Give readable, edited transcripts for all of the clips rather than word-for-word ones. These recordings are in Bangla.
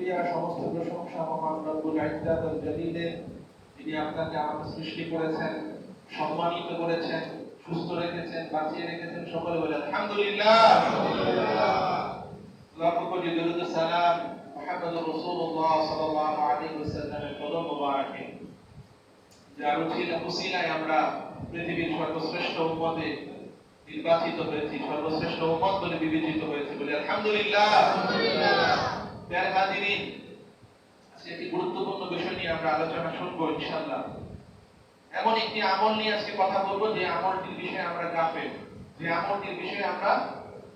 শুকরিয়া, সমস্ত প্রশংসা মহান রব্বুল ইজ্জাত ওয়াল জালিলের, যিনি আপনাকে আমাকে সৃষ্টি করেছেন, সম্মানিত করেছেন, সুস্থ রেখেছেন, বাঁচিয়ে রেখেছেন। সকলে বলে আলহামদুলিল্লাহ। লাখ কোটি দরুদ ও সালাম মুহাম্মদুর রাসূলুল্লাহ সাল্লাল্লাহু আলাইহি ওয়াসাল্লামের কদম মোবারকে, যার উসিলায় আমরা পৃথিবীর সর্বশ্রেষ্ঠ উম্মতে নির্বাচিত হয়েছি, সর্বশ্রেষ্ঠ উম্মত বলে বিবেচিত হয়েছে। বলে আলহামদুলিল্লাহ। প্রিয় হাজিরিন, আজকে একটি গুরুত্বপূর্ণ বিষয় নিয়ে আমরা আলোচনা শুনবো ইনশাআল্লাহ। এমন একটি আমল নিয়ে আজকে কথা বলবো যে আমলটির বিষয়ে আমরা গাফেল, যে আমলটির বিষয়ে আমরা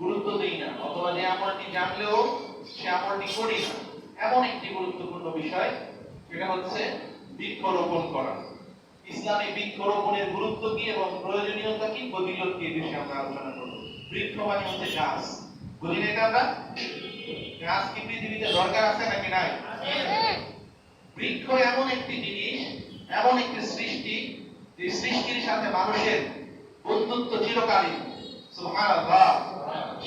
গুরুত্ব দিই না, অথবা যে আমলটি জানলেও সে আমলটি করি না। এমন একটি গুরুত্বপূর্ণ বিষয়, সেটা হচ্ছে বৃক্ষরোপণ করা। ইসলামে বৃক্ষরোপণের গুরুত্ব কি এবং প্রয়োজনীয়তা কি, ফজিলত কি, এই বিষয়ে আমরা আলোচনা করব। বৃক্ষ মানে হচ্ছে গাছ, বুঝি না এটা আমরা? গাছ কি পৃথিবীতে দরকার আছে নাকি নাই? বৃক্ষ এমন একটি জিনিস, এমন একটি সৃষ্টি, যে সৃষ্টির সাথে মানুষের বন্ধুত্ব চিরকালীন। সুবহানাল্লাহ।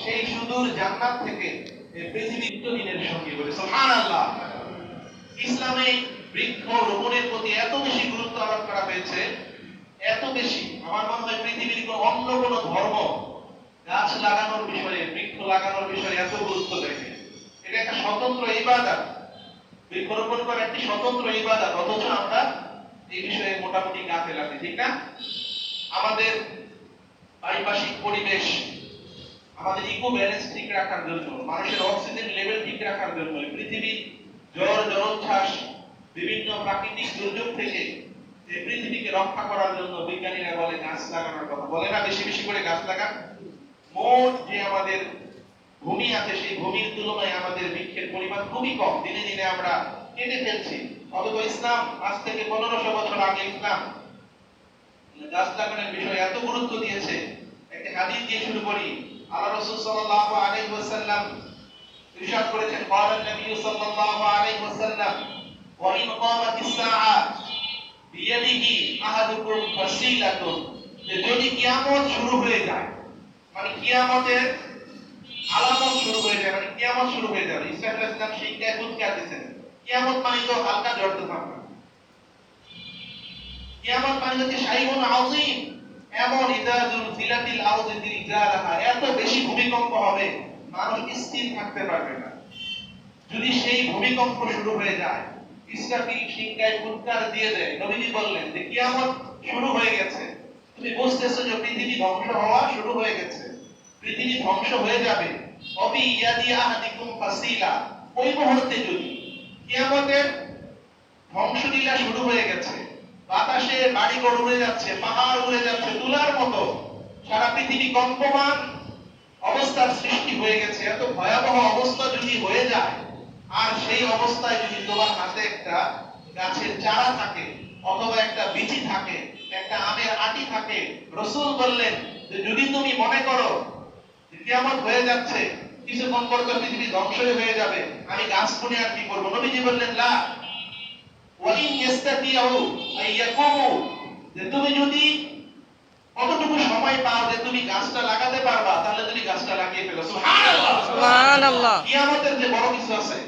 সেই সুদূর জান্নাত থেকে এই পৃথিবীর দিনের সঙ্গে বলে সুবহানাল্লাহ। ইসলামে বৃক্ষ রোপণের প্রতি এত বেশি গুরুত্ব আরোপ করা হয়েছে, এত বেশি, আমার মনে হয় পৃথিবীর অন্য কোনো ধর্ম গাছ লাগানোর বিষয়ে, বৃক্ষ লাগানোর বিষয়ে এত গুরুত্ব দেয়। এটা একটা স্বতন্ত্র ইবাদত, বৃক্ষরোপণ করা একটি স্বতন্ত্র ইবাদত, অথচ আমরা এই বিষয়ে মোটামুটি গাফেল আছি, ঠিক না? আমাদের পারিপার্শ্বিক পরিবেশ, আমাদের ইকো ব্যালেন্স ঠিক রাখার জন্য, মানুষের অক্সিজেন লেভেল ঠিক রাখার জন্য, পৃথিবী জ্বর, জলোচ্ছ্বাস, বিভিন্ন প্রাকৃতিক দুর্যোগ থেকে এই পৃথিবীকে রক্ষা করার জন্য বিজ্ঞানীরা বলে গাছ লাগানোর কথা। বলে না বেশি বেশি করে গাছ লাগান? মোট যে আমাদের ভূমি আছে, সেই ভূমির তুলনায় আমাদের বৃক্ষের পরিমাণ খুবই কম। দিনে দিনে আমরা কেটে ফেলছি। অথচ ইসলাম আজ থেকে 1500 বছর আগে ইসলাম গাছ লাগানোর বিষয়ে এত গুরুত্ব দিয়েছে। একটা হাদিস দিয়ে শুরু করি। আল্লাহ রাসূল সাল্লাল্লাহু আলাইহি ওয়াসাল্লাম ইরশাদ করেছেন, قال النبي صلى الله عليه وسلم وإن قامت الساعة بيده أحدكم فسيلة, যদি কিয়ামত শুরু হয়ে যায়, মানে কিয়ামতের আলামত শুরু হয়ে যায়, মানে কিয়ামত শুরু হয়ে যাবে। ইসলাম শিক্ষায় উৎকার দিয়েছেন, কিয়ামত মানে তো হালকা জ্বর তো থাকবে, কিয়ামত মানে হচ্ছে শাইউন আযীম, এমন ইজাজুল জিলাতিল আরদি জিলজালাহা, এত বেশি ভূমিকম্প হবে মানুষ স্থির থাকতে পারবে না। যদি সেই ভূমিকম্প শুরু হয়ে যায়, ইসরাফিল শিঙ্গায় ফুৎকার দিয়ে দেয়, নবীজি বললেন যে কিয়ামত শুরু হয়ে গেছে, তুমি বুঝতেছো যে পৃথিবী ধ্বংস হওয়া শুরু হয়ে গেছে, পৃথিবী ধ্বংস হয়ে যাবে। অবি ইয়াদি আহাদিকুম ফাসিলা, ওই মুহূর্তে যদি কিয়ামতের ধ্বংসলীলা শুরু হয়ে গেছে, বাতাসে বাড়িঘর উড়ে যাচ্ছে, পাহাড় উড়ে যাচ্ছে তুলার মতো, সারা পৃথিবী কম্পমান অবস্থার সৃষ্টি হয়ে গেছে, এত ভয়াবহ অবস্থা যদি হয়ে যায়, আর সেই অবস্থায় যদি তোমার হাতে একটা গাছের চারা থাকে, অথবা একটা বীজ থাকে, একটা আমের আটি থাকে, রাসূল বললেন যে যদি তুমি মনে করো যে কিয়ামত হয়ে যাচ্ছে, কিছুক্ষণ পর তো পৃথিবী ধ্বংস হয়ে যাবে, আমি গাছ শুনে আর কি করব? নবীজি বললেন লা ওয়াইন ইস্তাতিয়াউ আইয়াকুমু, যে তুমি যদি কতটুকু সময় পাও যে তুমি গাছটা লাগাতে পারবা, তাহলে তুমি গাছটা লাগিয়ে ফেলো। সুবহানাল্লাহ, সুবহানাল্লাহ। কিয়ামতের যে বড় কিছু আছে,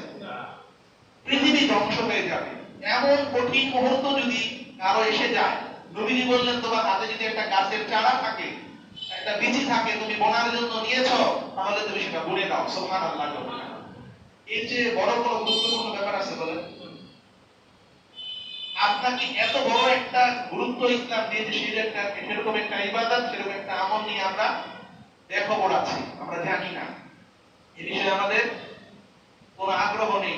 পৃথিবী ধ্বংস হয়ে যাবে, এমন কঠিন মুহূর্ত যদি কারো এসে যায়, নবীজি বললেন তোমার হাতে যদি একটা গাছের চারা থাকে, একটা বীজ থাকে, তুমি বোনার জন্য নিয়েছো, তাহলে তুমি সেটা বুনে দাও। সুবহানাল্লাহ। এর যে বড় কোনো গুরুত্বপূর্ণ ব্যাপার আছে বলেন? আপনাকে এত বড় একটা গুরুত্ব ইসলাম দিয়েছে, সেরকম একটা ইবাদত, সেরকম একটা আমল নিয়ে আমরা বেখবর আছি, আমরা জানি না, এই বিষয়ে আমাদের কোনো আগ্রহ নেই।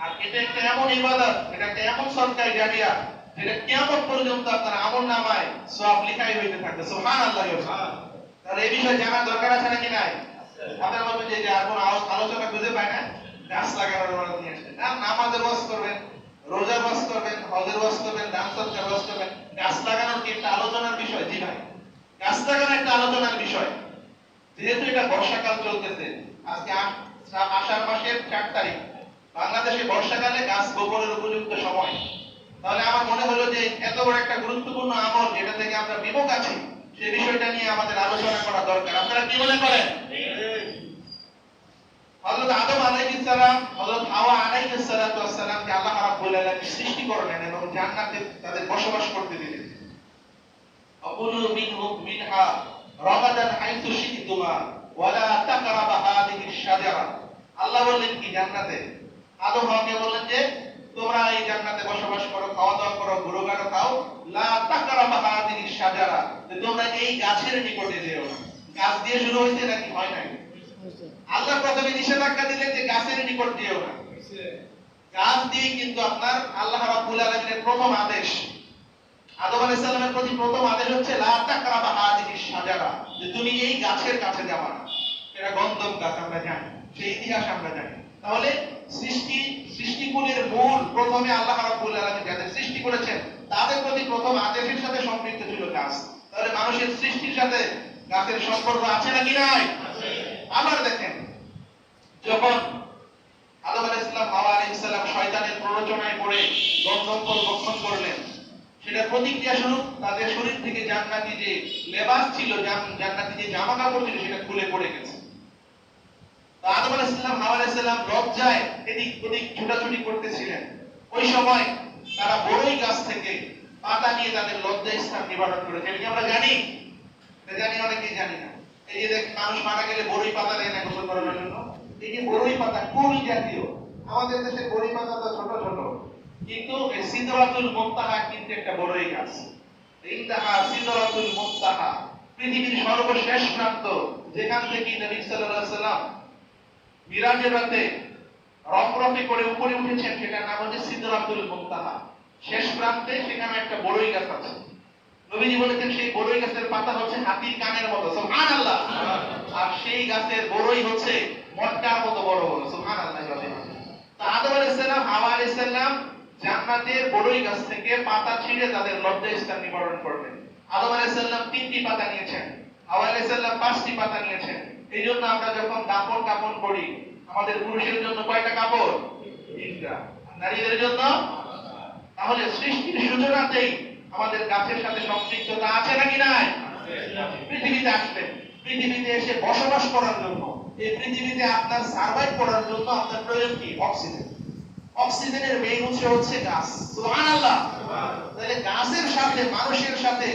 আর এটা একটা এমন ইবাদত, এটা একটা এমন সরকারি জারিয়া, যেটা কিয়ামত পর্যন্ত আপনার আমলনামায় সওয়াব লেখাই হইতে থাকবে। সুবহানাল্লাহ। তাহলে এই বিষয়ে জানার দরকার আছে নাকি নাই? আপনারা বলবেন যে আর কোনো আলোচনা খুঁজে পায় না, গাছ লাগানোর ওয়াজ নিয়ে আসেন, নামাজের ওয়াজ করবেন, রোজার ওয়াজ করবেন, হজের ওয়াজ করবেন, দান সদকার ওয়াজ করবেন, গাছ লাগানোর কি একটা আলোচনার বিষয়? জি ভাই, গাছ লাগানো একটা আলোচনার বিষয়। যেহেতু এটা বর্ষাকাল চলতেছে, আজকে আষাঢ় মাসের 4 তারিখ, বাংলাদেশে বর্ষাকালে গাছ বপনের উপযুক্ত সময়। তাহলে আমার মনে হলো যে এত বড় একটা গুরুত্বপূর্ণ আমল, যেটা থেকে আমরা বিমুখ আছি, সেই বিষয়টা নিয়ে আমাদের আলোচনা করা দরকার। আপনারা কি মনে করেন? হযরত আদম আলাইহিস সালাম, হযরত হাওয়া আলাইহিস সালাতু ওয়াস সালামকে আল্লাহ রাব্বুল আলামিন সৃষ্টি করলেন এবং জান্নাতে তাদের বসবাস করতে দিলেন। আকুলু মিনহা রাগাদান হাইসু শি'তুমা ওয়া লা তাকরাবা হাযিহিশ শাজারা। আল্লাহ বললেন কি জান্নাতে আদম হাওয়াকে বললেন যে তোমরা এই জান্নাতে বসবাস করো, খাওয়া দাওয়া করো, গুরুগান খাও, লা তাকরাবা হাযিহিশ শাজারা, যে তোমরা এই গাছের নিকটে যেও না। গাছ দিয়ে শুরু হইছে নাকি হয় নাই? আল্লাহ প্রথমে নিষেধাজ্ঞা দিলেন যে গাছের নিকট যেও না। গাছ দিয়ে কিন্তু আপনার আল্লাহ রাব্বুল আলামিনের প্রথম আদেশ, আদম আলাইহিস সালামের প্রতি প্রথম আদেশ হচ্ছে লা তাকরাবা হাযিহিশ শাজারা, যে তুমি এই গাছের কাছে যাবা না। এটা গন্ধম গাছ আমরা জানি, সেই ইতিহাস আমরা জানি। তাহলে সৃষ্টিকুলের মূল প্রথমে আল্লাহ রাব্বুল আলামিন যাদের সৃষ্টি করেছেন তাদের প্রতি প্রথম আদেশের সাথে সম্পৃক্ত ছিল গাছ। তাহলে মানুষের সৃষ্টির সাথে গাছের সম্পর্ক আছে নাকি নাই? আবার দেখেন, যখন আদম আলাইহিস সালাম হাওয়া আলাইহিস সালাম শয়তানের প্ররোচনায় পড়ে গন্ধম ফল ভক্ষণ করলেন, সেটা প্রতিক্রিয়া স্বরূপ তাদের শরীর থেকে জান্নাতি যে লেবাস ছিল, জান্নাতি যে জামা কাপড় ছিল, সেটা খুলে পড়ে গেছে। তো আদম আলাইহিস সালাম হাওয়া আলাইহিস সালাম লজ্জায় এদিক ওদিক ছোটাছুটি করতেছিলেন। ওই সময় তারা বড়ই গাছ থেকে পাতা নিয়ে তাদের লজ্জা স্থান নিবারণ করেছে। এটা কি আমরা জানি? এটা জানি, অনেকেই জানি না। এই যে দেখেন, মানুষ মারা গেলে বড়ই পাতা দেয় না গোসল করার জন্য। এই যে বড়ই পাতা কুল জাতীয়, আমাদের দেশে বড়ই পাতা তো ছোট ছোট, কিন্তু এই সিদরাতুল মুনতাহা কিন্তু একটা বড়ই গাছ। ইনতাহা সিদরাতুল মুনতাহা, পৃথিবীর সর্বশেষ প্রান্ত, যেখান থেকে নবী সাল্লাল্লাহু আলাইহি সাল্লাম মিরাজের রাতে রফরফে করে উপরে উঠেছেন, সেটার নাম হচ্ছে সিদরাতুল মুনতাহা। শেষ প্রান্তে সেখানে একটা বড়ই গাছ আছে। নবীজি বলেছেন সেই বড়ই গাছের পাতা হচ্ছে হাতির কানের মতো, সুবহানাল্লাহ। আর সেই গাছের বড়ই হচ্ছে মটকার মতো বড় বড়, সুবহানাল্লাহ। তো আদম আলাইহিস সালাম হাওয়া আলাইহিস সালাম জান্নাতের বড়ই গাছ থেকে পাতা ছিঁড়ে তাদের লজ্জা স্থান নিবারণ করলেন। আদম আলাইহিস সালাম 3টি পাতা নিয়েছেন, হাওয়া আলাইহিস সালাম 5টি পাতা নিয়েছেন। এইজন্য আমরা যখন দাফন কাফন করি, আমাদের পুরুষের জন্য কয়টা কাপড়? 3টা, নারীদের জন্য। তাহলে সৃষ্টির সূচনাতেই আমাদের গাছের সাথে সম্পৃক্ততা আছে নাকি নাই? পৃথিবীতে আসবেন, পৃথিবীতে এসে বসবাস করার জন্য, এই পৃথিবীতে আপনার সার্ভাইভ করার জন্য আপনার প্রয়োজন কি? অক্সিজেন। অক্সিজেনের মেইন উৎস হচ্ছে গাছ, সুবহানাল্লাহ। তাহলে গাছের সাথে মানুষের সাথে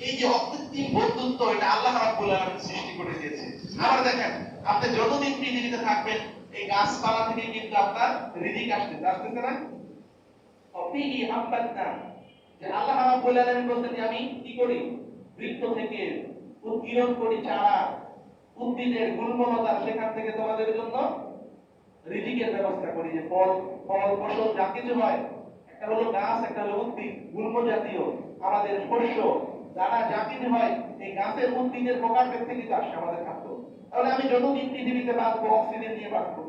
এই যে অকৃত্রিম বন্ধুত্ব, এটা আল্লাহ রাব্বুল আলামিন সৃষ্টি করে দিয়েছে। আবার দেখেন, আপনি যতদিন পৃথিবীতে থাকবেন এই গাছপালা থেকে কিন্তু আপনার রিজিক আসতেছে না? অফিহি হাব্বাতনা, যে আল্লাহ রাব্বুল আলামিন বলেন যে আমি কি করি? বৃক্ষ থেকে উৎকিরণ করি চারা, উদ্ভিদের গুল্মলতা, সেখান থেকে তোমাদের জন্য রিজিকের ব্যবস্থা করি, যে ফল ফসল যা কিছু হয়, একটা হলো গাছ, একটা হলো উদ্ভিদ, গুল্ম জাতীয় আমাদের শস্য দানা যা কিছু হয়, এই গাছের উদ্ভিদের প্রকারভেদ থেকে তো আসে আমাদের খাদ্য। তাহলে আমি যতদিন পৃথিবীতে বাঁচবো অক্সিজেন নিয়ে বাঁচবো,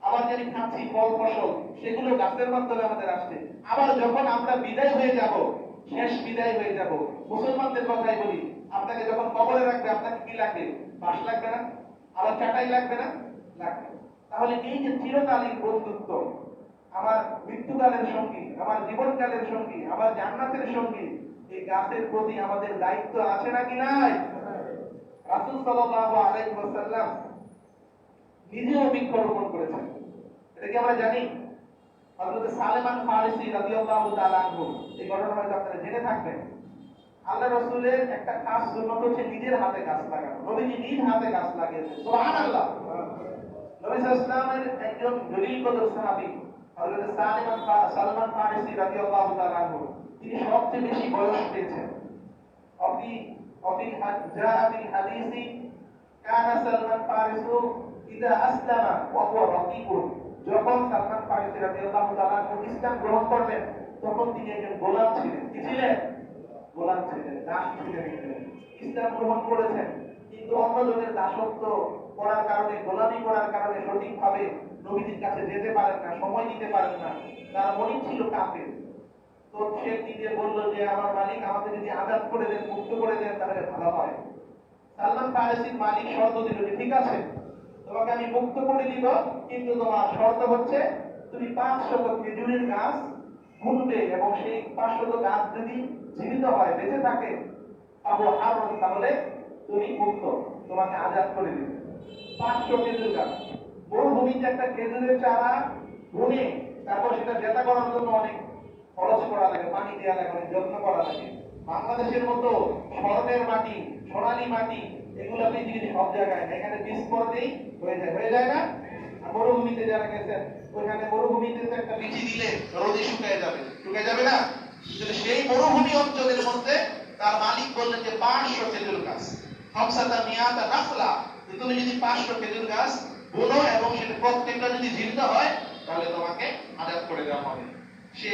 আবার যদি খাচ্ছি ফল ফসল, সেগুলো গাছের মাধ্যমে আমাদের আসছে। আবার যখন আমরা বিদায় হয়ে যাব, শেষ বিদায় হয়ে যাব, মুসলমানদের কথাই বলি, আপনাকে যখন কবরে রাখবে আপনাকে কি লাগবে? বাঁশ লাগবে না? আবার চাটাই লাগবে না? লাগবে। তাহলে এই যে চিরকালীন বন্ধুত্ব, আমার মৃত্যুকালের সঙ্গী, আমার জীবনকালের সঙ্গী, আমার জান্নাতের সঙ্গী, এই গাছের প্রতি আমাদের দায়িত্ব আছে নাকি নাই? রাসূল সাল্লাল্লাহু আলাইহি ওয়াসাল্লাম নিজেও বৃক্ষরোপণ করেছেন। এটা কি আমরা জানি? হযরত সালেমান ফারিসি রাদিয়াল্লাহু তাআলা আনহু, এই ঘটনা হয়তো আপনারা জেনে থাকবেন। আল্লাহ রাসূলের একটা খাস সুন্নাত হচ্ছে নিজের হাতে গাছ লাগানো। নবীজি নিজ হাতে গাছ লাগিয়েছেন, সুবহানাল্লাহ। নবী সাল্লাল্লাহু আলাইহি ওয়াসাল্লামের একজন জলিল কদর সাহাবী হযরত সালমান ফারিসি রাদিয়াল্লাহু তাআলা আনহু, তিনি সবচেয়ে বেশি বয়স পেয়েছেন। অফি অফি জাআ ফিল হাদিসি কানা সালমান ফারিসু ইদা আসলামা ওয়া হুয়া রাকিকুন, যখন সালমান ফারিসি রাদিয়াল্লাহু তাআলা আনহু ইসলাম গ্রহণ করলেন, তখন তিনি একজন গোলাম ছিলেন। কি ছিলেন? গোলাম ছিলেন, দাস ছিলেন। ইসলাম গ্রহণ করেছেন, কিন্তু অন্যজনের দাসত্ব করার কারণে, গোলামি করার কারণে সঠিকভাবে নবীজির কাছে যেতে পারেন না, সময় দিতে পারেন না। তার মনে ছিল কাফের। তো সে নিজে বলল যে আমার মালিক আমাকে যদি আজাদ করে দেন, মুক্ত করে দেন, তাহলে ভালো হয়। সালমান ফারিসির মালিক শর্ত দিল যে ঠিক আছে, তোমাকে আমি মুক্ত করে দিব, কিন্তু তোমার শর্ত হচ্ছে তুমি 500 খেজুরের গাছ বুনবে, এবং সেই 500 গাছ যদি জীবিত হয়, বেঁচে থাকে, তাহলে তুমি মুক্ত, তোমাকে আজাদ করে দিবে। 500 খেজুর গাছ মরুভূমিতে একটা খেজুরের চারা বুনে তারপর সেটা জেতা করার জন্য অনেক খরচ করা লাগে, পানি দেওয়া লাগে, অনেক যত্ন করা লাগে। বাংলাদেশের মতো স্বর্ণের মাটি, সোনালী মাটি, এগুলো পৃথিবীতে সব জায়গায় না। এখানে বীজ পড়তেই হয়ে যায় না? আর মরুভূমিতে যারা গেছেন, ওইখানে মরুভূমিতে তো একটা বিচি দিলে রোদে শুকিয়ে যাবে না? কিন্তু সেই মরুভূমি অঞ্চলের মধ্যে তার মালিক বললেন যে 500 খেজুর গাছ, হামসাতা মিয়াতা নাখলা, তুমি যদি 500 খেজুর গাছ বুনো এবং সেটা প্রত্যেকটা যদি জীবিত হয় তাহলে তোমাকে আজাদ করে দেওয়া হবে। সে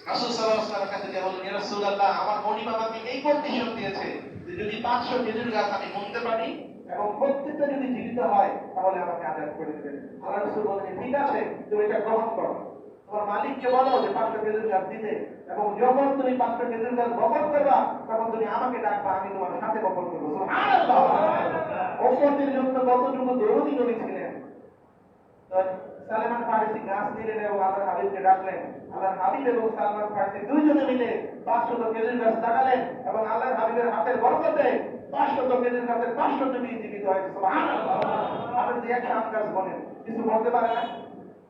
রাসূল সাল্লাল্লাহু আলাইহি ওয়াসাল্লামের কাছে বললেন, ইয়া রাসূলুল্লাহ, আমার মনিব আমাকে এই কন্ডিশন দিয়েছে যে যদি 500 খেজুর গাছ আমি বুনতে পারি এবং প্রত্যেকটা যদি জীবিত হয় তাহলে আমাকে আজাদ করে দেবেন। আল্লাহ রাসূল বললেন, ঠিক আছে, তুমি এটা গ্রহণ করো। তোমার মালিককে বলো যে 500 খেজুর গাছ দিতে, এবং যখন তুমি 500 খেজুর গাছ বপন করবা তখন তুমি আমাকে ডাকবা, আমি তোমার সাথে বপন করবো। সুবহানাল্লাহ। উম্মতের জন্য কতটুকু দরদি নবী ছিলেন। সালমান ফারিসি গাছ নিলেন এবং আল্লাহর হাবিবকে ডাকলেন। আল্লাহর হাবিব এবং সালমান ফারিসি দুইজনে মিলে 500 খেজুর গাছ লাগালেন এবং আল্লাহর হাবিবের হাতের বরকতে 500 খেজুর গাছের 500 বীজ জীবিত হয়েছে। সুবহানাল্লাহ। আপনি যদি একটা আম গাছ বলেন, কিছু বলতে পারে না?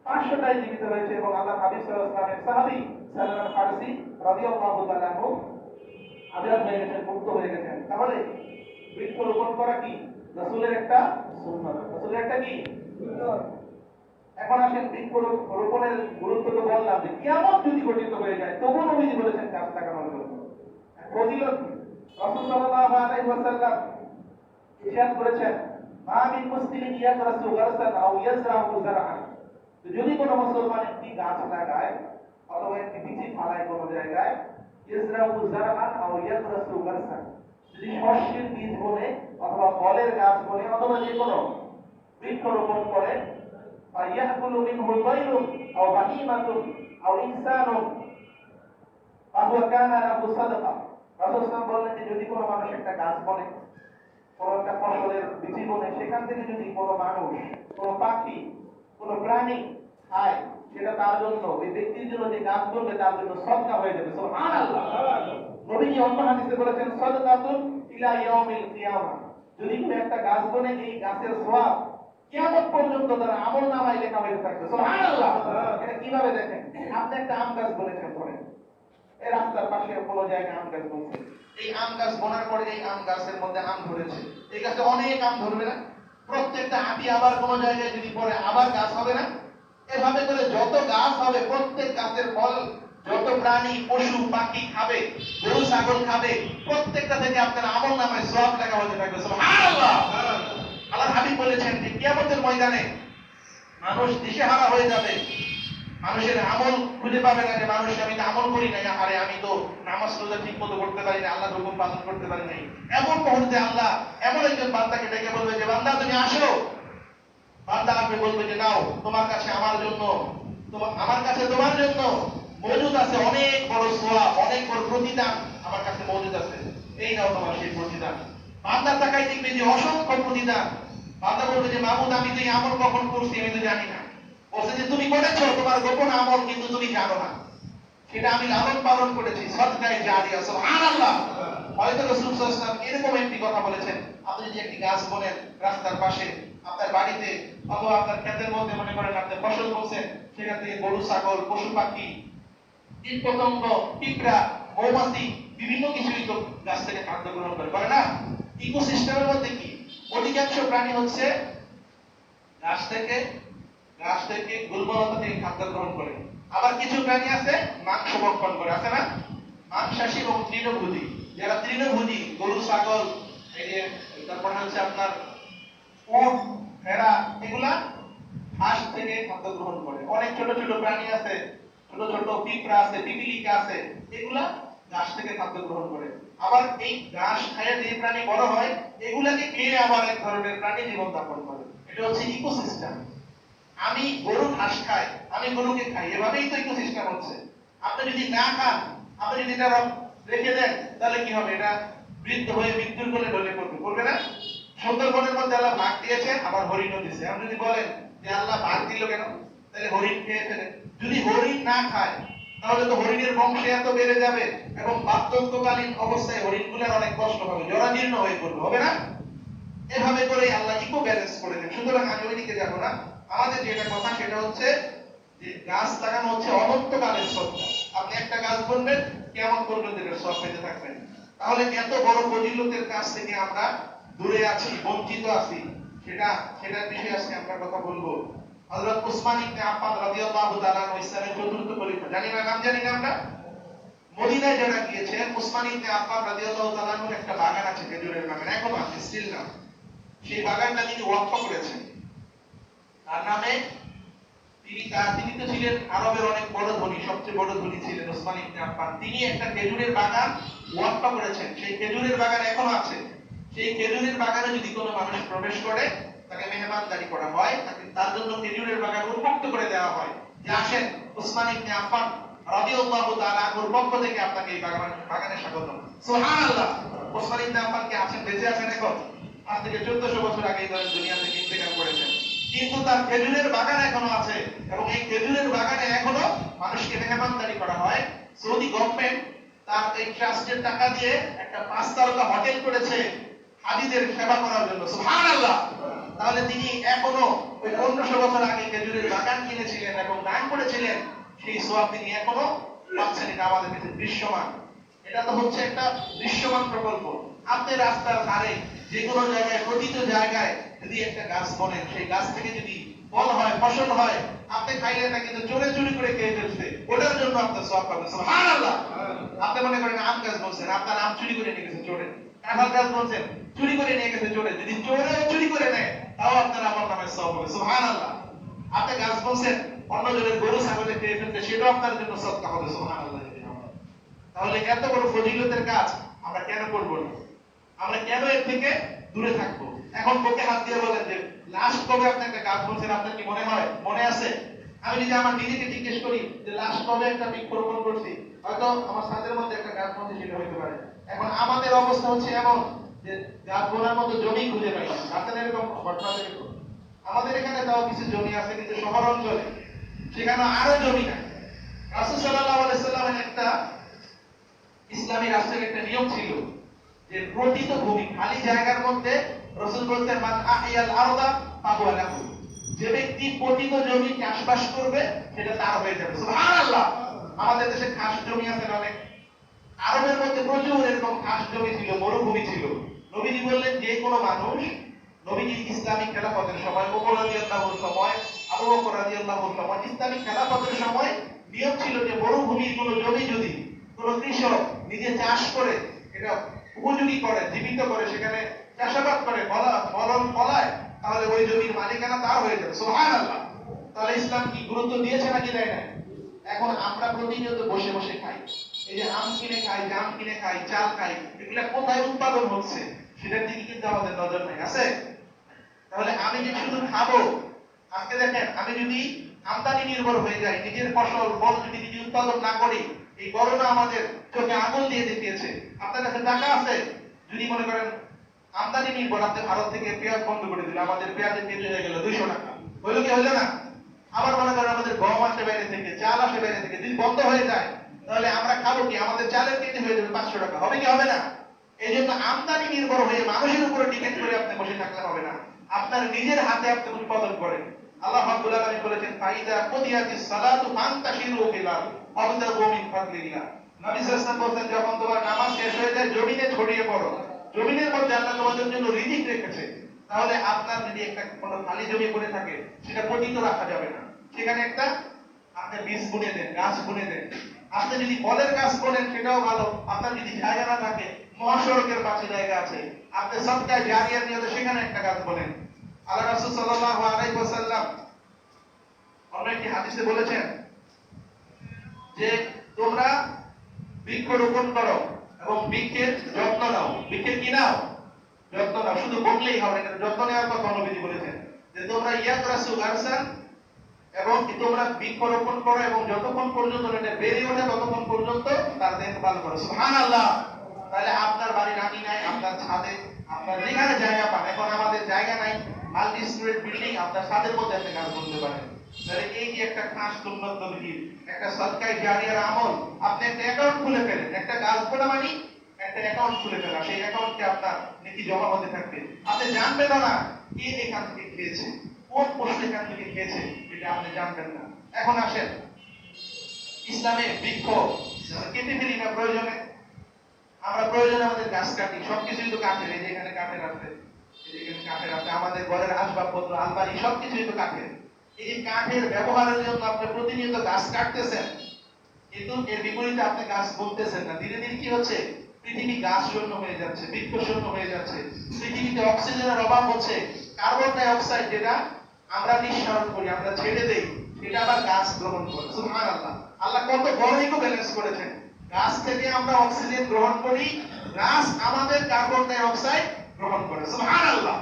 500টাই জীবিত হয়েছে এবং আল্লাহর হাবিব সাল্লাল্লাহু আলাইহি ওয়াসাল্লামের সাহাবী সালমান ফারিসি রাদিয়াল্লাহু তাআলা আনহু আজাদ হয়ে গেছেন, মুক্ত হয়ে গেছেন। তাহলে বৃক্ষরোপণ করা কি রাসূলের একটা সুন্নাত, রাসূলের একটা কি সুন্নাত। এখন আসেন বৃক্ষরোপণের গুরুত্ব তো বললাম, যে কিয়ামত যদি ঘটিত হয়ে যায় তবু নবীজি বলেছেন গাছ লাগানোর জন্য। ফজিলত রাসূল সাল্লাল্লাহু আলাইহি ওয়াসাল্লাম ইরশাদ করেছেন, মা মিন মুসলিমিন ইয়াকরাসু গারসান আও ইয়াজরাহু যারআন, যদি কোনো মুসলমান একটি গাছ লাগায় অথবা একটি বীজ ফালায় কোনো জায়গায়, ইয়াজরাহু যারআন আও ইয়াকরাসু গারসান, যদি শস্যের বীজ বনে অথবা ফলের গাছ বনে অথবা যে কোনো বৃক্ষরোপণ করে, ফায়াকুলু মিনহু তায়রুন আও বাহিমাতুন আও ইনসানুন ফাহুয়া কানা লাহু সাদাকা। রাসূল সাল্লাল্লাহু বললেন যে যদি কোনো মানুষ একটা গাছ বনে, কোনো একটা ফসলের বীজ বনে, সেখান থেকে যদি কোনো মানুষ, কোনো পাখি, কোনো প্রাণী খায়, সেটা তার জন্য, ওই ব্যক্তির জন্য যে গাছ বলবে তার জন্য সদকা হয়ে যাবে। সুবহানাল্লাহ। নবীজি অন্য হাদিসে বলেছেন, সাদাকাতুন ইলা ইয়াউমিল কিয়ামা, যদি কোনো একটা গাছ বনে এই গাছের সওয়াব কিয়ামত পর্যন্ত তার আমলনামায় লেখা হয়ে থাকবে। সুবহানাল্লাহ। এটা কিভাবে দেখেন, আপনি একটা আম গাছ বলেছেন, ধরেন এই রাস্তার পাশে কোনো জায়গায় আম গাছ বলছে, এই আম গাছ বোনার পরে এই আম গাছের মধ্যে আম ধরেছে, এই গাছে অনেক আম ধরবে না? প্রত্যেকটা আটি আবার কোনো জায়গায় যদি পড়ে আবার গাছ হবে না? এভাবে করে যত গাছ হবে প্রত্যেক গাছের ফল যত প্রাণী পশু পাখি খাবে, গরু ছাগল খাবে, প্রত্যেকটা থেকে আপনার আমলনামায় সওয়াব লেখা হতে থাকবে। সুবহানাল্লাহ। আল্লাহর হাবিব বলেছেন যে কিয়ামতের ময়দানে মানুষ দিশেহারা হয়ে যাবে, মানুষের আমল খুঁজে পাবে না, যে মানুষ আমি তো আমল করি না, আরে আমি তো নামাজ রোজা ঠিক মতো করতে পারি না, আল্লাহর হুকুম পালন করতে পারি নাই। এমন মুহূর্তে আল্লাহ এমন একজন বান্দাকে ডেকে বলবে যে বান্দা তুমি আসো। বান্দা আপনি বলবে যে নাও, তোমার কাছে আমার জন্য, আমার কাছে তোমার জন্য মজুদ আছে অনেক বড় সওয়াব, অনেক বড় প্রতিদান আমার কাছে মজুদ আছে, এই নাও তোমার সেই প্রতিদান। বান্দা তাকাই দেখবে যে অসংখ্য প্রতিদান। বান্দা বলবে যে মাহমুদ আমি তো এই আমল কখন করছি আমি তো জানি না। বলছে যে তুমি করেছো তোমার গোপন আমল, কিন্তু তুমি জানো না, সেটা আমি লালন পালন করেছি, সদকায়ে জারিয়া। সুবহানাল্লাহ। হয়তো রাসূল সাল্লাল্লাহু আলাইহি ওয়াসাল্লাম এরকম একটি কথা বলেছেন, আপনি যদি একটি গাছ বলেন রাস্তার পাশে, আপনার বাড়িতে অথবা আপনার ক্ষেতের মধ্যে, মনে করেন আপনি ফসল বলছেন, সেখান থেকে গরু ছাগল পশু পাখি কীট পতঙ্গ পিঁপড়া মৌমাছি বিভিন্ন কিছুই তো গাছ থেকে খাদ্য গ্রহণ করে না? ইকোসিস্টেমের মধ্যে কি অধিকাংশ প্রাণী হচ্ছে গাছ থেকে গুল্মলতা থেকে খাদ্য গ্রহণ করে। আবার কিছু প্রাণী আছে মাংস ভক্ষণ করে, আছে না? মাংসাশী এবং তৃণভোজী। যারা তৃণভোজী, গরু ছাগল, এই যে তারপর হচ্ছে আপনার উট ভেড়া, এগুলা ঘাস থেকে খাদ্য গ্রহণ করে। অনেক ছোট ছোট প্রাণী আছে, ছোট ছোট পিঁপড়া আছে, পিপিলিকা আছে, এগুলা ঘাস থেকে খাদ্য গ্রহণ করে। আবার এই ঘাস খাইয়ে যে প্রাণী বড় হয়, এগুলাকে খেয়ে আবার এক ধরনের প্রাণী জীবন যাপন করে। এটা হচ্ছে ইকোসিস্টেম। আমি গরু ঘাস খাই, আমি গরুকে খাই, এভাবেই তো ইকোসিস্টেম হচ্ছে। আপনি যদি না খান, আপনি যদি এটা রেখে দেন, তাহলে কি হবে? এটা বৃদ্ধ হয়ে মৃত্যুর কোলে ঢলে পড়বে না? সুন্দরবনের মধ্যে আল্লাহ ভাগ দিয়েছে, আবার হরিণও দিয়েছে। আপনি যদি বলেন যে আল্লাহ ভাগ দিল কেন, তাহলে হরিণ খেয়ে ফেলে। যদি হরিণ না খায় তাহলে তো হরিণের বংশ এত বেড়ে যাবে এবং বার্ধক্যকালীন অবস্থায় হরিণগুলোর অনেক কষ্ট হবে, জরাজীর্ণ হয়ে পড়বে, হবে না? এভাবে করে আল্লাহ ইকো ব্যালেন্স করে দেন। সুতরাং আমি ওইদিকে যাবো না, আমাদের যেটা কথা সেটা হচ্ছে যে গাছ লাগানো হচ্ছে অনন্তকালের সদকা। আপনি একটা গাছ বলবেন, কিয়ামত পর্যন্ত এর সওয়াব পেতে থাকবেন। তাহলে এত বড় ফজিলতের কাছ থেকে আমরা দূরে আছি, বঞ্চিত আছি, সেটার বিষয়ে আজকে আমরা কথা বলবো। হযরত উসমান ইবনে আফফান রাদিয়াল্লাহু তাআলা ইসলামের চতুর্থ খলিফা, জানি না নাম জানি না আমরা, মদিনায় যারা গিয়েছেন, উসমান ইবনে আফফান রাদিয়াল্লাহু তাআলার একটা বাগান আছে, খেজুরের বাগান, এখনো আছে, স্টিল না। সেই বাগানটা তিনি ওয়াকফ করেছেন তার নামে। তিনি তো ছিলেন আরবের অনেক বড় ধনী, সবচেয়ে বড় ধনী ছিলেন উসমান ইবনে আফফান। তিনি একটা খেজুরের বাগান ওয়াকফ করেছেন, সেই খেজুরের বাগান এখনো আছে। সেই খেজুরের বাগানে যদি কোনো মানুষ প্রবেশ করে, তাকে মেহমানদারি করা হয়, তার জন্য খেজুরের বাগান উন্মুক্ত করে দেওয়া হয়, যে আসেন, উসমান ইবনে আফফান রাদিয়াল্লাহু তাআলা আনহুর পক্ষ থেকে আপনাকে এই বাগানে স্বাগতম। সুবহানাল্লাহ। উসমান ইবনে আফফান কি আছেন, বেঁচে আছেন এখন? আজ থেকে 1400 বছর আগে ধরেন দুনিয়া থেকে ইন্তেকাল করেছেন, কিন্তু তার খেজুরের বাগান এখনো আছে, এবং এই খেজুরের বাগানে এখনো মানুষকে মেহমানদারি করা হয়। সৌদি গভর্নমেন্ট তার এই ট্রাস্টের টাকা দিয়ে একটা 5 তারকা হোটেল করেছে হাজিদের সেবা করার জন্য। সুবহানাল্লাহ। তাহলে তিনি এখনো ওই 1500 বছর আগে খেজুরের বাগান কিনেছিলেন এবং দান করেছিলেন, সেই সওয়াব তিনি এখনো পাচ্ছেন। এটা আমাদের কাছে দৃশ্যমান। এটা তো হচ্ছে একটা দৃশ্যমান প্রকল্প। আপনি রাস্তার ধারে যে কোনো জায়গায়, প্রতিটি জায়গায় যদি একটা গাছ বনেন, সেই গাছ থেকে যদি ফল হয়, ফসল হয়, আপনি খাইলে না, কিন্তু চোরে চুরি করে খেয়ে ফেলছে, ওটার জন্য আপনার সওয়াব পাবেন। সুবহানাল্লাহ। আপনি মনে করেন আম গাছ বলছেন, আপনার আম চুরি করে নিয়ে গেছে চোরে। কাঁঠাল গাছ বলছেন, চুরি করে নিয়ে গেছে চোরে। যদি চোরে চুরি করে নেয়, তাও আপনার আমার নামে সওয়াব হবে। সুবহানাল্লাহ। আপনি গাছ বলছেন, অন্য জনের গরু ছাগলে খেয়ে ফেলছে, সেটাও আপনার জন্য সদকা হবে। সুবহানাল্লাহ। তাহলে এত বড় ফজিলতের কাজ আমরা কেন করব না? আমরা কেন এর থেকে দূরে থাকবো? এখন বুকে হাত দিয়ে বলেন যে লাস্ট কবে আপনি একটা গাছ বলছেন, আপনার কি মনে হয়, মনে আছে? আমি নিজে আমার নিজেকে জিজ্ঞেস করি যে লাস্ট কবে একটা বৃক্ষরোপণ করছি, হয়তো আমার ছাদের মধ্যে একটা গাছ বলছে, সেটা হইতে পারে। এখন আমাদের অবস্থা হচ্ছে এমন যে গাছ বোনার মতো জমি খুঁজে পাই না। আপনাদের এরকম ঘটনা দেখো? আমাদের এখানে তাও কিছু জমি আছে, কিন্তু শহর অঞ্চলে সেখানে আরো জমি নাই। রাসূল সাল্লাল্লাহু আলাইহি সাল্লামের একটা ইসলামী রাষ্ট্রের একটা নিয়ম ছিল যে প্রতিত ভূমি, খালি জায়গার মধ্যে রাসূল বলতেন, মান আহইয়াল আরদা ফাহুয়া লাহু, যে ব্যক্তি পতিত জমি চাষবাস করবে, সেটা তার হয়ে যাবে। সুবহানাল্লাহ। আমাদের দেশে খাস জমি আছে অনেক, আরবের মধ্যে প্রচুর এরকম খাস জমি ছিল, মরুভূমি ছিল। নবীজি বললেন, যে কোনো মানুষ, নবীজি ইসলামিক খেলাফতের সময়, ওমর রাদিয়াল্লাহুর সময়, আবু বকর রাদিয়াল্লাহুর সময়, ইসলামিক খেলাফতের সময় নিয়ম ছিল যে মরুভূমির কোনো জমি যদি কোন কৃষক নিজে চাষ করে, এটা উপযোগী করে, জীবিত করে, সেখানে চাষাবাদ করে, ফলন ফলায়, তাহলে ওই জমির মালিকানা তার হয়ে যাবে। সুবহানাল্লাহ। তাহলে ইসলাম কি গুরুত্ব দিয়েছে নাকি দেয় না? এখন আমরা প্রতিনিয়ত বসে বসে খাই, এই যে আম কিনে খাই, জাম কিনে খাই, চাল খাই, এগুলা কোথায় উৎপাদন হচ্ছে সেটার দিকে কিন্তু আমাদের নজর নাই, আছে? তাহলে আমি যে শুধু খাবো, আজকে দেখেন, আমি যদি আমদানি নির্ভর হয়ে যাই, নিজের ফসল ফল যদি নিজে উৎপাদন না করি, এই করোনা আমাদের চোখে আঙুল দিয়ে দেখিয়েছে। আপনার কাছে টাকা আছে, যদি মনে করেন আমদানি নির্ভর, আপনি ভারত থেকে পেঁয়াজ বন্ধ করে দিলে, আমাদের পেঁয়াজের কেজি হয়ে গেল 200 টাকা, হইলো কি হইলো না? আবার মনে করেন আমাদের গম আসে বাইরে থেকে, চাল আসে বাইরে থেকে, যদি বন্ধ হয়ে যায়, তাহলে আমরা খাবো কি? আমাদের চালের কেজি হয়ে যাবে 500 টাকা, হবে কি হবে না? এই জন্য আমদানি নির্ভর হয়ে মানুষের উপরে ডিপেন্ড করে আপনি বসে থাকলে হবে না। আপনার নিজের হাতে আপনি উৎপাদন করেন। আল্লাহ রাব্বুল আলামিন বলেছেন, ফাইদা কুদিয়াতিস সালাতু ফান্তাশিরু ফিল আরদ ওয়াবতাগু মিন ফাদলিল্লাহ। নবী সাল্লাল্লাহু আলাইহি ওয়াসাল্লাম বলেছেন, যখন তোমার নামাজ শেষ হয়ে যায়, জমিনে ছড়িয়ে পড়ো। জমিনের মধ্যে আল্লাহ তোমাদের জন্য রিজিক রেখেছে। তাহলে আপনার যদি একটা কোনো খালি জমি পড়ে থাকে, সেটা পতিত রাখা যাবে না। সেখানে একটা আপনি বীজ বুনে দেন, গাছ বুনে দেন। আপনি যদি ফলের গাছ করেন, সেটাও ভালো। আপনার যদি জায়গা না থাকে, মহাসড়কের পাশে জায়গা আছে, আপনি সবটাই জারিয়ার নিয়তে সেখানে একটা গাছ বলেন। আল্লাহ রাসূল সাল্লাল্লাহু আলাইহি ওয়াসাল্লাম অন্য একটি হাদিসে বলেছেন যে তোমরা বৃক্ষ রোপণ করো এবং বৃক্ষের যত্ন নাও। বৃক্ষের কি নাও? যত্ন নাও। শুধু বললেই হবে না, যত্ন নেওয়ার কথা নবীজি বলেছেন যে তোমরা ইয়াকরাসু গারসান, এবং তোমরা বৃক্ষ রোপণ করো এবং যতক্ষণ পর্যন্ত এটা বেড়ে ওঠে ততক্ষণ পর্যন্ত তার দেখভাল করো। সুবহানাল্লাহ। তাহলে আপনার বাড়ির আঙিনায়, আপনার ছাদে, আপনার যেখানে জায়গা পান, এখন আমাদের জায়গা নাই, মাল্টি স্টোরেজ বিল্ডিং, আপনার ছাদের মধ্যে আপনি গাছ বলতে পারেন। তাহলে এই যে একটা খাস সুন্নাত নবীর, একটা সদকায়ে জারিয়ার আমল, আপনি একটা অ্যাকাউন্ট খুলে ফেলেন, একটা গাছ বোনা মানে একটা অ্যাকাউন্ট খুলে ফেলা, সেই অ্যাকাউন্টে আপনার নেকি জমা হতে থাকবে। আপনি জানবেন না কে এখান থেকে খেয়েছে, কোন পশু এখান থেকে খেয়েছে এটা আপনি জানবেন না। এখন আসেন, ইসলামে বৃক্ষ কেটে ফেলি না প্রয়োজনে? আমরা প্রয়োজনে আমাদের গাছ কাটি, সবকিছুই তো কাঠের। এই যে এখানে কাঠের আছে, এখানে কাঠের আছে, আমাদের ঘরের আসবাবপত্র, আলমারি সবকিছুই তো কাঠের। এই যে কাঠের ব্যবহারের জন্য আপনি প্রতিনিয়ত গাছ কাটতেছেন, কিন্তু এর বিপরীতে আপনি গাছ বলতেছেন না। ধীরে ধীরে কি হচ্ছে? পৃথিবী গাছ শূন্য হয়ে যাচ্ছে, বৃক্ষ শূন্য হয়ে যাচ্ছে। পৃথিবীতে অক্সিজেনের অভাব হচ্ছে। কার্বন ডাই অক্সাইড যেটা আমরা নিঃসরণ করি, আমরা ছেড়ে দেই, সেটা আবার গাছ গ্রহণ করে। সুবহানাল্লাহ, আল্লাহ কত বড় ইকো ব্যালেন্স করেছেন। গাছ থেকে আমরা অক্সিজেন গ্রহণ করি, গাছ আমাদের কার্বন ডাই অক্সাইড গ্রহণ করে। সুবহানাল্লাহ,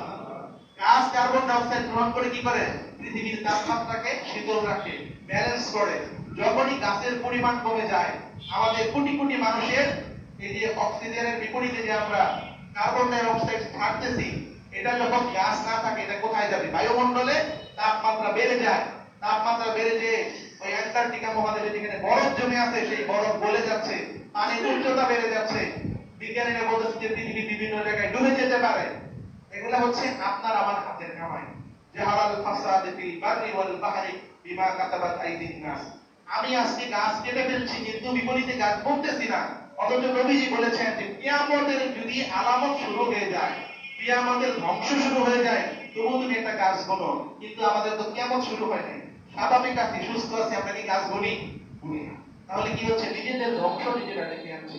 গাছ কার্বন ডাই অক্সাইড গ্রহণ করে কি করে? পৃথিবীর তাপমাত্রাকে শীতল রাখে, ব্যালেন্স করে। যখনই গাছের পরিমাণ কমে যায়, আমাদের কোটি কোটি মানুষের এই যে অক্সিজেনের বিপরীতে যে আমরা কার্বন ডাই অক্সাইড ছাড়তেছি, এটা যখন গাছ না থাকে এটা কোথায় যাবে? বায়ুমণ্ডলে তাপমাত্রা বেড়ে যায়। তাপমাত্রা বেড়ে যে ওই অ্যান্টার্কটিকা মহাদেশে যেখানে বরফ জমে আছে, সেই বরফ গলে যাচ্ছে, পানির উচ্চতা বেড়ে যাচ্ছে। বিজ্ঞানীরা বলতেছে যে পৃথিবী বিভিন্ন জায়গায় ডুবে যেতে পারে। এগুলা হচ্ছে আপনার আমার হাতের কামাই। জাহারাল ফাসাদ ফিল বাররি ওয়াল বাহরি বিমা কাতাবাত আইদিন নাস। আমি আজকে গাছ কেটে ফেলছি, কিন্তু বিপরীতে গাছ বলতেছি না। অথচ নবীজি বলেছেন যে কিয়ামতের যদি আলামত শুরু হয়ে যায়, কিয়ামতের ধ্বংস শুরু হয়ে যায়, তবু তুমি একটা গাছ বলো। কিন্তু আমাদের তো কিয়ামত শুরু হয় নাই, স্বাভাবিক আছি, সুস্থ আছি, আমরা কি গাছ বলি? বলি না। তাহলে কি হচ্ছে? নিজেদের ধ্বংস নিজেরা ডেকে আনছি।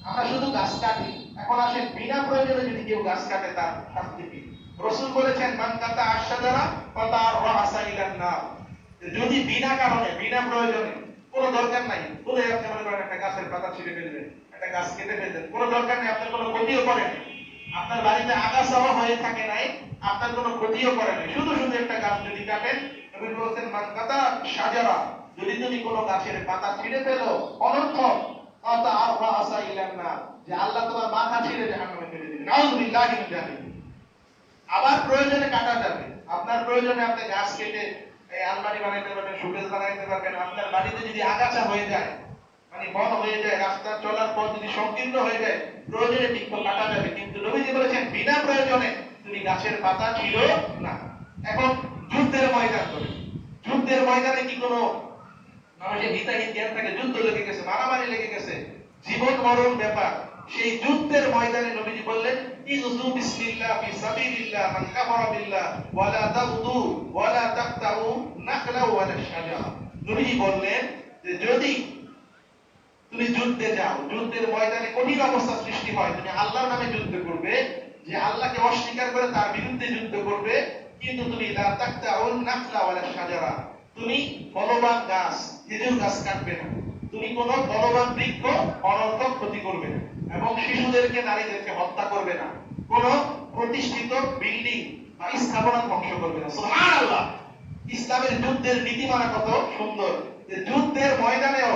আমরা শুধু গাছ কাটি। এখন আসেন, বিনা প্রয়োজনে যদি কেউ গাছ কাটে তার শাস্তি কি? রাসূল বলেছেন, মান কাতা আশজারা ফাতার রাসা ইলান নার। যদি বিনা কারণে, বিনা প্রয়োজনে, কোনো দরকার নাই, বলে আপনি মনে করেন একটা গাছের পাতা ছিঁড়ে ফেললেন, একটা গাছ কেটে ফেললেন, কোনো দরকার নেই, আপনার কোনো ক্ষতিও করেন, আপনার বাড়িতে আগাছাও হয়ে থাকে নাই, আপনার কোনো ক্ষতিও করে নাই, শুধু শুধু একটা গাছ যদি কাটেন, নবী বলেছেন মান কাতা শাজারা, যদি তুমি কোনো গাছের পাতা ছিঁড়ে ফেলো, অনর্থক, অতা রাসা ইলান নার, যে আল্লাহ তোমার মাথা ছিঁড়ে জাহান্নামে ফেলে দিবেন। নাউযুবিল্লাহি মিন যালিক। আবার প্রয়োজনে কাটা যাবে। আপনার প্রয়োজনে আপনি গাছ কেটে এই আলমারি বানাইতে পারবেন, শোকেস বানাইতে পারবেন। আপনার বাড়িতে যদি আগাছা হয়ে যায়, মানে বন হয়ে যায়, রাস্তা চলার পথ যদি সংকীর্ণ হয়ে যায়, প্রয়োজনে বৃক্ষ কাটা যাবে। কিন্তু নবীজি বলেছেন বিনা প্রয়োজনে তুমি গাছের পাতা ছিঁড়ো না। এখন যুদ্ধের ময়দান করে, যুদ্ধের ময়দানে কি কোনো মানুষের হিতাহিত জ্ঞান থাকে? যুদ্ধ লেগে গেছে, মারামারি লেগে গেছে, জীবন মরণ ব্যাপার। সেই যুদ্ধের ময়দানে নবীজি বললেন, ইযু বিসমিল্লাহ ফি সাবিলিল্লাহ মান কাফারা বিল্লাহ ওয়ালা তাগদু ওয়ালা তাকতাউ নাখলা ওয়ালা শাজারা। নবীজি বললেন যে যদি তুমি যুদ্ধে যাও, যুদ্ধের ময়দানে কঠিন অবস্থা সৃষ্টি হয়, তুমি আল্লাহর নামে যুদ্ধ করবে, যে আল্লাহকে অস্বীকার করে তার বিরুদ্ধে যুদ্ধ করবে, কিন্তু তুমি লা তাকতাউ নাখলা ওয়ালা শাজারা, তুমি ফলবান গাছ, খেজুর গাছ কাটবে না, তুমি কোন ফলবান বৃক্ষ অনর্থক ক্ষতি করবে না, এবং শিশুদেরকে, নারীদেরকে হত্যা করবে না, কোন প্রতিষ্ঠিত বিল্ডিং বা স্থাপনা ধ্বংস করবে না। সুবহানাল্লাহ, ইসলামের যুদ্ধের নীতিমালা কত সুন্দর, যে যুদ্ধের ময়দানেও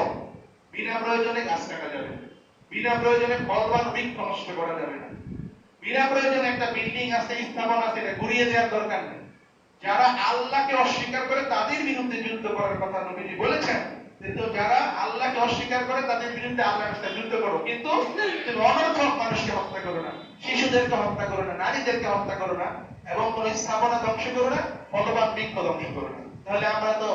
বিনা প্রয়োজনে গাছ কাটা যাবে না, বিনা প্রয়োজনে ফলবান বৃক্ষ নষ্ট করা যাবে না, বিনা প্রয়োজনে একটা বিল্ডিং আছে, স্থাপনা আছে, এটা ঘুরিয়ে দেওয়ার দরকার নেই। যারা আল্লাহকে অস্বীকার করে তাদের বিরুদ্ধে যুদ্ধ করার কথা নবীজি বলেছেন। কিন্তু যারা আল্লাহকে অস্বীকার করে তাদের বিরুদ্ধে আল্লাহর সাথে যুদ্ধ করো, কিন্তু তুমি অনর্থক মানুষকে হত্যা করো না, শিশুদেরকে হত্যা করো না, নারীদেরকে হত্যা করো না, এবং কোন স্থাপনা ধ্বংস করো না, ফলবান বৃক্ষ ধ্বংস করো না। তাহলে আমরা তো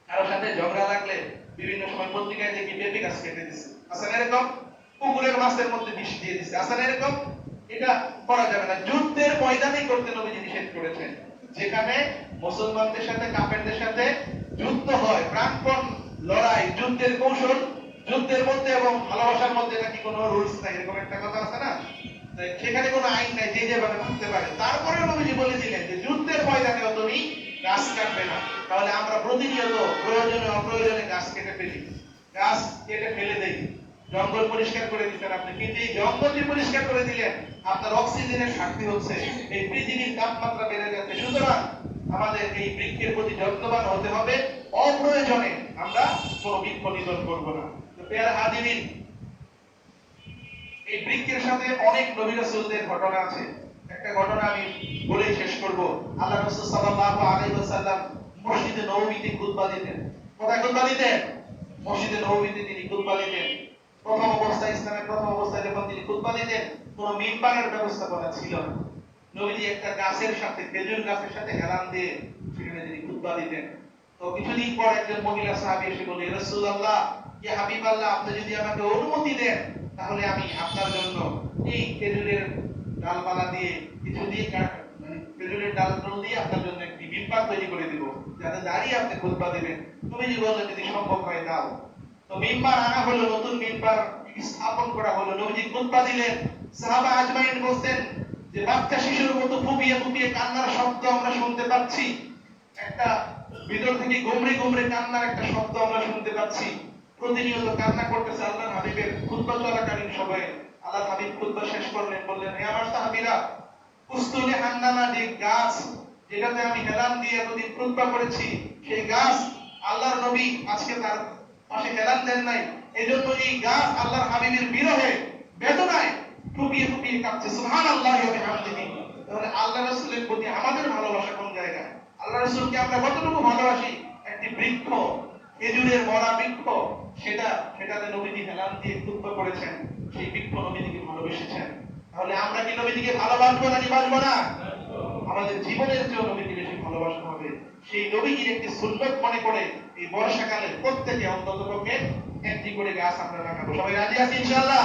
কারোর সাথে ঝগড়া লাগলে বিভিন্ন সময় পত্রিকায় দেখি পেঁপে গাছ কেটে দিচ্ছে, আসলে এরকম পুকুরের মাছের মধ্যে বিষ দিয়ে দিচ্ছে, আসলে এরকম, এটা করা যাবে না। যুদ্ধের ময়দানেই করতে নবীজি নিষেধ করেছেন, যেখানে মুসলমানদের সাথে কাফেরদের সাথে যুদ্ধ হয়, প্রাণপণ লড়াই, যুদ্ধের কৌশল, যুদ্ধের মধ্যে এবং ভালোবাসার মধ্যে নাকি কোনো রুলস নাই, এরকম একটা কথা আছে না, সেখানে কোনো আইন নাই, যে যেভাবে ভাবতে পারে। তারপরেও নবীজি বলেছিলেন যে যুদ্ধের ময়দানেও তুমি গাছ কাটবে না। তাহলে আমরা প্রতিনিয়ত প্রয়োজনে অপ্রয়োজনে গাছ কেটে ফেলি, গাছ কেটে ফেলে দেই, জঙ্গল পরিষ্কার করে দিতেন আপনি, কিন্তু এই জঙ্গল যে পরিষ্কার করে দিলেন, আপনার অক্সিজেনের ঘাটতি হচ্ছে, এই পৃথিবীর তাপমাত্রা বেড়ে যাচ্ছে। সুতরাং আমাদের এই বৃক্ষের প্রতি যত্নবান হতে হবে, অপ্রয়োজনে আমরা কোনো বৃক্ষ নিধন করবো না। তো প্রিয় হাজিরিন, এই বৃক্ষের সাথে অনেক নবী রাসূলদের ঘটনা আছে। একটা ঘটনা আমি বলেই শেষ করব। আল্লাহ রাসূল সাল্লাল্লাহু আলাইহি ওয়াসাল্লাম মসজিদে নববীতে খুতবা দিতেন। কোথায় খুতবা দিতেন? মসজিদে নববীতে তিনি খুতবা দিতেন। প্রথম অবস্থায়, ইসলামের প্রথম অবস্থায় যখন তিনি খুতবা দিতেন, কোনো মিম্বারের ব্যবস্থাপনা ছিল না। নবীজি একটা গাছের সাথে, খেজুর গাছের সাথে হেলান দিয়ে সেখানে তিনি খুতবা দিতেন। তো কিছুদিন পর একজন মহিলা সাহাবী এসে বলে, ইয়া রাসূলুল্লাহ, ইয়া হাবিবাল্লাহ, আপনি যদি আমাকে অনুমতি দেন তাহলে আমি আপনার জন্য এই খেজুরের ডালপালা দিয়ে কিছু দিয়ে মানে খেজুরের ডাল দিয়ে আপনার জন্য একটি মিম্বার তৈরি করে দিব, যাতে দাঁড়িয়ে আপনি খুতবা দিবেন। নবীজি বললেন, যদি সম্ভব হয় দাও। তো মিম্বার আনা হলো, নতুন মিম্বার স্থাপন করা হলো, নবীজি খুতবা দিলেন। সাহাবা আজমাইন বলতেন যে বাচ্চা শিশুর মতো ফুপিয়ে ফুপিয়ে কান্নার শব্দ আমরা শুনতে পাচ্ছি, একটা ভিতর থেকে গোমড়ে গোমড়ে কান্নার একটা শব্দ আমরা শুনতে পাচ্ছি। প্রতিনিয়ত কান্না করতেছে আল্লাহর হাবিবের খুতবা চলাকালীন সময়ে। আল্লাহর হাবিব খুতবা শেষ করলেন, বললেন, হে আমার সাহাবীরা, কুস্তুনে হান্নানা, যে গাছ যেটাতে আমি হেলান দিয়ে এতদিন খুতবা করেছি, সেই গাছ আল্লাহর নবী আজকে তার পাশে হেলান দেন নাই, এজন্য এই গাছ আল্লাহর হাবিবের বিরহে বেদনায় ফুপিয়ে ফুপিয়ে কাঁপছে। সুবহানাল্লাহি ওয়া বিহামদিহি। তাহলে আল্লাহ রাসূলের প্রতি আমাদের ভালোবাসা কোন জায়গায়? আল্লাহ রাসূলকে আমরা কতটুকু ভালোবাসি? একটি বৃক্ষ, খেজুরের মরা বৃক্ষ, সেটাতে নবীজি হেলান দিয়ে খুতবা করেছেন, সেই বৃক্ষ নবীজিকে ভালোবেসেছেন। তাহলে আমরা কি নবীজিকে ভালোবাসবো নাকি বাসবো না? আমাদের জীবনের চেয়ে নবীকে বেশি ভালোবাসতে হবে। সেই নবীজির একটি সুন্নত মনে করে এই বর্ষাকালে প্রত্যেকে অন্তত পক্ষে একটি করে গাছ আমরা লাগাবো। সবাই রাজি আছি ইনশাআল্লাহ?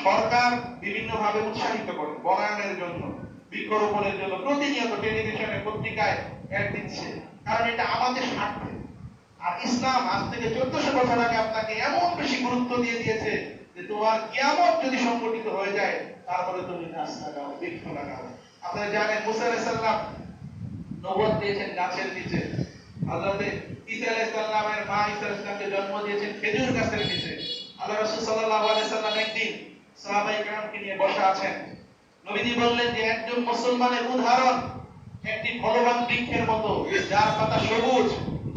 সরকার বিভিন্ন ভাবে উৎসাহিত করে বনায়নের জন্য, বৃক্ষরোপণের জন্য, প্রতিনিয়ত টেলিভিশনে, পত্রিকায় অ্যাড দিচ্ছে, কারণ এটা আমাদের স্বার্থে। আর ইসলাম আজ থেকে 1400 বছর আগে আপনাকে এমন বেশি গুরুত্ব দিয়ে দিয়েছে যে তোমার কিয়ামত যদি সংগঠিত হয়ে যায়, তারপরে তুমি গাছ লাগাও, বৃক্ষ লাগাও। আপনারা জানেন মুসা আলাইহিস সালাম নবুয়ত পেয়েছেন গাছের নিচে, হযরতে ঈসা আলাইহিস সালামের মা ঈসা আলাইহিস সালামকে জন্ম দিয়েছেন খেজুর গাছের নিচে। আল্লাহ রাসূল সাল্লাল্লাহু আলাইহি সাল্লাম একদিন সাহাবায়ে কেরামকে নিয়ে বসা আছেন। নবীজি বললেন যে একজন মুসলমানের উদাহরণ একটি ফলবান বৃক্ষের মতো, যার পাতা সবুজ,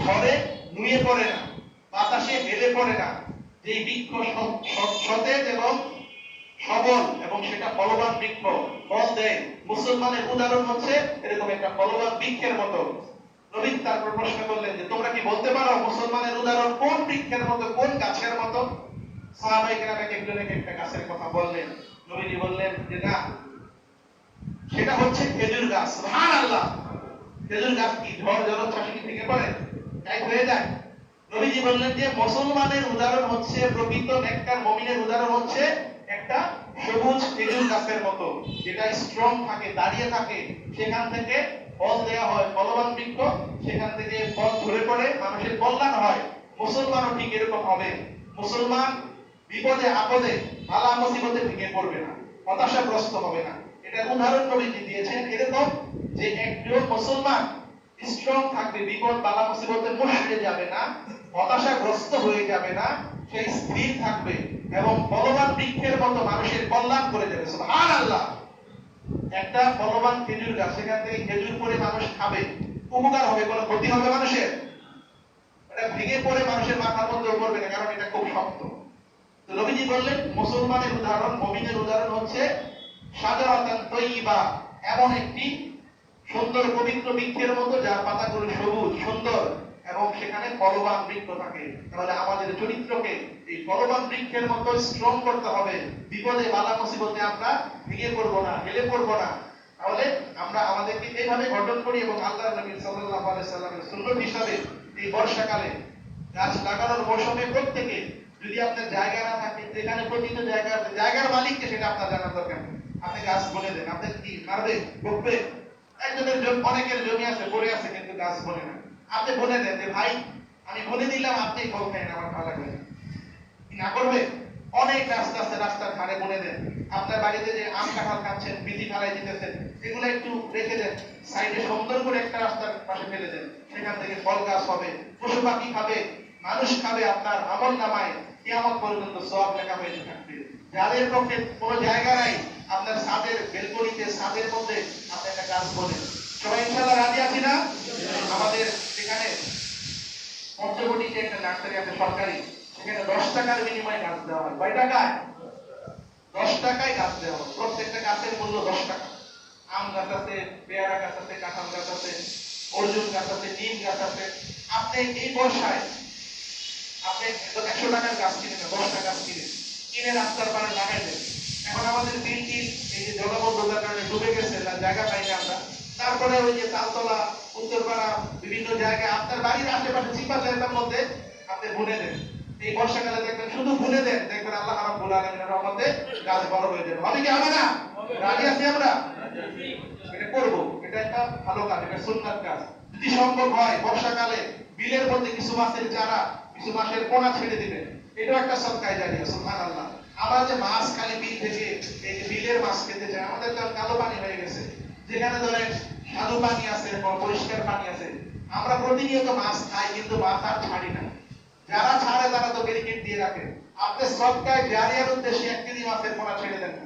ঝড়ে নুয়ে পড়ে না, বাতাসে হেলে পড়ে না, যেই বৃক্ষ সতেজ এবং সবল এবং সেটা ফলবান বৃক্ষ, ফল দেয়। মুসলমানের উদাহরণ হচ্ছে এরকম একটা ফলবান বৃক্ষের মতো। নবী তারপর প্রশ্ন করলেন যে তোমরা কি বলতে পারো মুসলমানের উদাহরণ কোন বৃক্ষের মতো, কোন গাছের মতো? সাহাবায়ে কেরাম একজন একটা গাছের কথা বললেন। নবীজি বললেন যে না, সেটা হচ্ছে খেজুর গাছ। সুবহানাল্লাহ! খেজুর গাছ কি ঝড় জলোচ্ছ্বাসে কি ভেঙে পড়ে, তাই হয়ে যায়? নবীজি বললেন যে মুসলমানের উদাহরণ হচ্ছে, প্রকৃত নেককার মুমিনের উদাহরণ হচ্ছে একটা সবুজ খেজুর গাছের মতো, যেটা স্ট্রং থাকে, দাঁড়িয়ে থাকে, সেখান থেকে ফল দেয়া হয়, ফলবান বৃক্ষ, সেখান থেকে ফল ধরে পড়ে মানুষের কল্যাণ হয়। মুসলমানও ঠিক এরকম হবে। মুসলমান বিপদে আপদে, বালা মুসিবতে ভেঙে পড়বে না, হতাশাগ্রস্ত হবে না। এটা উদাহরণ নবীজি দিয়েছেন এরকম যে একজন মুসলমান স্ট্রং থাকবে, বিপদ বালা মুসিবতে মুশড়ে যাবে না, হতাশাগ্রস্ত হয়ে যাবে না, সে স্থির থাকবে এবং ফলবান বৃক্ষের মতো মানুষের কল্যাণ করে যাবে। সুবহানাল্লাহ! একটা ফলবান খেজুর গাছ, সেখান থেকে খেজুর পড়ে মানুষ খাবে, উপকার হবে, কোনো ক্ষতি হবে মানুষের? এটা ভেঙে পড়ে মানুষের মাথার মধ্যে পড়বে না, কারণ এটা খুব শক্ত। তো নবীজি বললেন মুসলমানের উদাহরণ, মুমিনের উদাহরণ হচ্ছে শাজারাতান তাইয়্যিবা, এমন একটি সুন্দর পবিত্র বৃক্ষের মতো যার পাতাগুলো সবুজ সুন্দর এবং সেখানে ফলবান বৃক্ষ থাকে। তাহলে আমাদের চরিত্রকে এই ফলবান বৃক্ষের মতো স্ট্রং করতে হবে। বিপদে বালা মুসিবতে আমরা ভেঙে পড়বো না, হেলে পড়বো না। তাহলে আমরা আমাদেরকে এইভাবে গঠন করি এবং আল্লাহর নবী সাল্লাল্লাহু আলাইহি সাল্লামের সুন্নাত হিসাবে এই বর্ষাকালে গাছ লাগানোর মৌসুমে প্রত্যেকে, যদি আপনার জায়গা না থাকে, যেখানে প্রতিটা জায়গা আছে, জায়গার মালিককে সেটা আপনার জানা দরকার। আপনি গাছ বলে দেন, আপনি কি মারবে, বকবে? একজনের অনেকের জমি আছে, পড়ে আছে, কিন্তু গাছ বলে না। আপনি বলে দেন যে ভাই আমি বলে দিলাম, আপনি ফল খাই না, আমার ভালো লাগবে না, করবে? অনেক রাস্তা আছে, রাস্তার ধারে বলে দেন। আপনার বাড়িতে যে আম কাঁঠাল খাচ্ছেন, বিচি ফেলাই দিতেছেন, এগুলো একটু রেখে দেন, সাইডে সুন্দর করে একটা রাস্তার পাশে ফেলে দেন, সেখান থেকে ফল গাছ হবে, পশু পাখি খাবে, মানুষ খাবে, আপনার আমল নামায় কিয়ামত পর্যন্ত সওয়াব লেখা হয়ে থাকবে। যাদের পক্ষে কোনো জায়গা নাই, আপনার ছাদের বেলকনিতে, ছাদের মধ্যে আপনি একটা গাছ বলেন। সবাই ইনশাআল্লাহ রাজি আছি না? আমাদের এখানে পঞ্চবটিতে একটা নার্সারি আছে সরকারি, সেখানে 10 টাকার বিনিময়ে গাছ দেওয়া হয়। কয় টাকায়? 10 টাকায় গাছ দেওয়া হয়। প্রত্যেকটা গাছের মূল্য 10 টাকা। আম গাছ আছে, পেয়ারা গাছ আছে, কাঁঠাল গাছ আছে, অর্জুন গাছ আছে, নিম গাছ আছে। আপনি এই বর্ষায় আপনি 100 টাকার গাছ কিনে নেন, 10 টাকা কিনে রাস্তার পাড়ে লাগাই দেন। এখন আমাদের বিলটি এই যে জলবদ্ধতার কারণে ডুবে গেছে, তার জায়গা পাই না আমরা। তারপরে ওই যে তালতলা, উত্তরপাড়া, বিভিন্ন জায়গায় আপনার বাড়ির আশেপাশে চিপা জায়গার মধ্যে আপনি বুনে দেন। এই বর্ষাকালে দেখবেন শুধু বুনে দেন, দেখবেন আল্লাহ রাব্বুল আলামিনের রহমতে গাছ বড় হয়ে যাবে। হবে কি হবে না? রাজি আছি আমরা? এটা করব, এটা একটা ভালো কাজ, এটা সুন্নাত কাজ। যদি সম্ভব হয় বর্ষাকালে বিলের মধ্যে কিছু মাছের চারা, কিছু মাছের পোনা ছেড়ে দিবেন, এটাও একটা সদকায়ে জারিয়া। সুবহানাল্লাহ। আমরা যে মাছ খালি বিল থেকে এই যে বিলের মাছ খেতে চাই, আমাদের তো কালো পানি হয়ে গেছে। যেখানে ধরেন স্বাদু পানি আছে, পরিষ্কার পানি আছে, আমরা প্রতিনিয়ত মাছ খাই কিন্তু মাছ আর ছাড়ি না। যারা ছাড়ে তারা তো ব্যারিকেড দিয়ে রাখে। আপনি সদকায়ে জারিয়ার উদ্দেশ্যে এক কেজি মাছের পোনা ছেড়ে দেন না,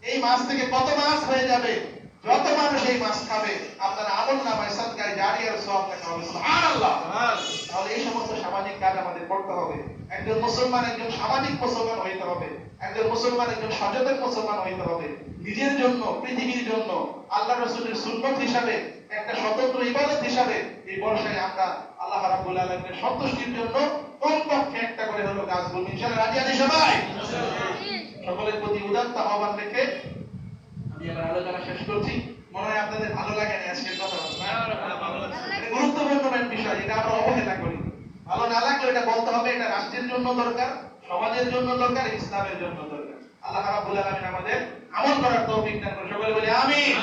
এই মাছ থেকে কত মাছ হয়ে যাবে। যত মানুষ এই মাছ খাবে আপনার আমল নামায় সদকায়ে জারিয়ার সওয়াব লেখা হবে। সুবহানাল্লাহ। তাহলে এই সমস্ত সামাজিক কাজ আমাদের করতে হবে। একজন মুসলমান একজন সামাজিক মুসলমান হইতে হবে, একজন মুসলমান একজন সচেতন মুসলমান হইতে হবে। নিজের জন্য, পৃথিবীর জন্য, আল্লাহ রাসূলের সুন্নাত হিসাবে, একটা স্বতন্ত্র ইবাদত হিসাবে এই বর্ষায় আমরা আল্লাহ রাব্বুল আলামিনের সন্তুষ্টির জন্য কমপক্ষে একটা করে হলো গাছ বলবো। ইনশাআল্লাহ রাজি আছি সবাই? সকলের প্রতি উদাত্ত আহ্বান রেখে আমি আমার আলোচনা শেষ করছি। মনে হয় আপনাদের ভালো লাগে না আজকের কথা। এটা গুরুত্বপূর্ণ বিষয়, এটা আমরা অবহেলা করি। ভালো না লাগলে এটা বলতে হবে, এটা রাষ্ট্রের জন্য দরকার, সমাজের জন্য দরকার, ইসলামের জন্য দরকার। আল্লাহ রাব্বুল আলামিন আমাদের আমল করার তৌফিক দান করুন। সকলে বলি আমিন।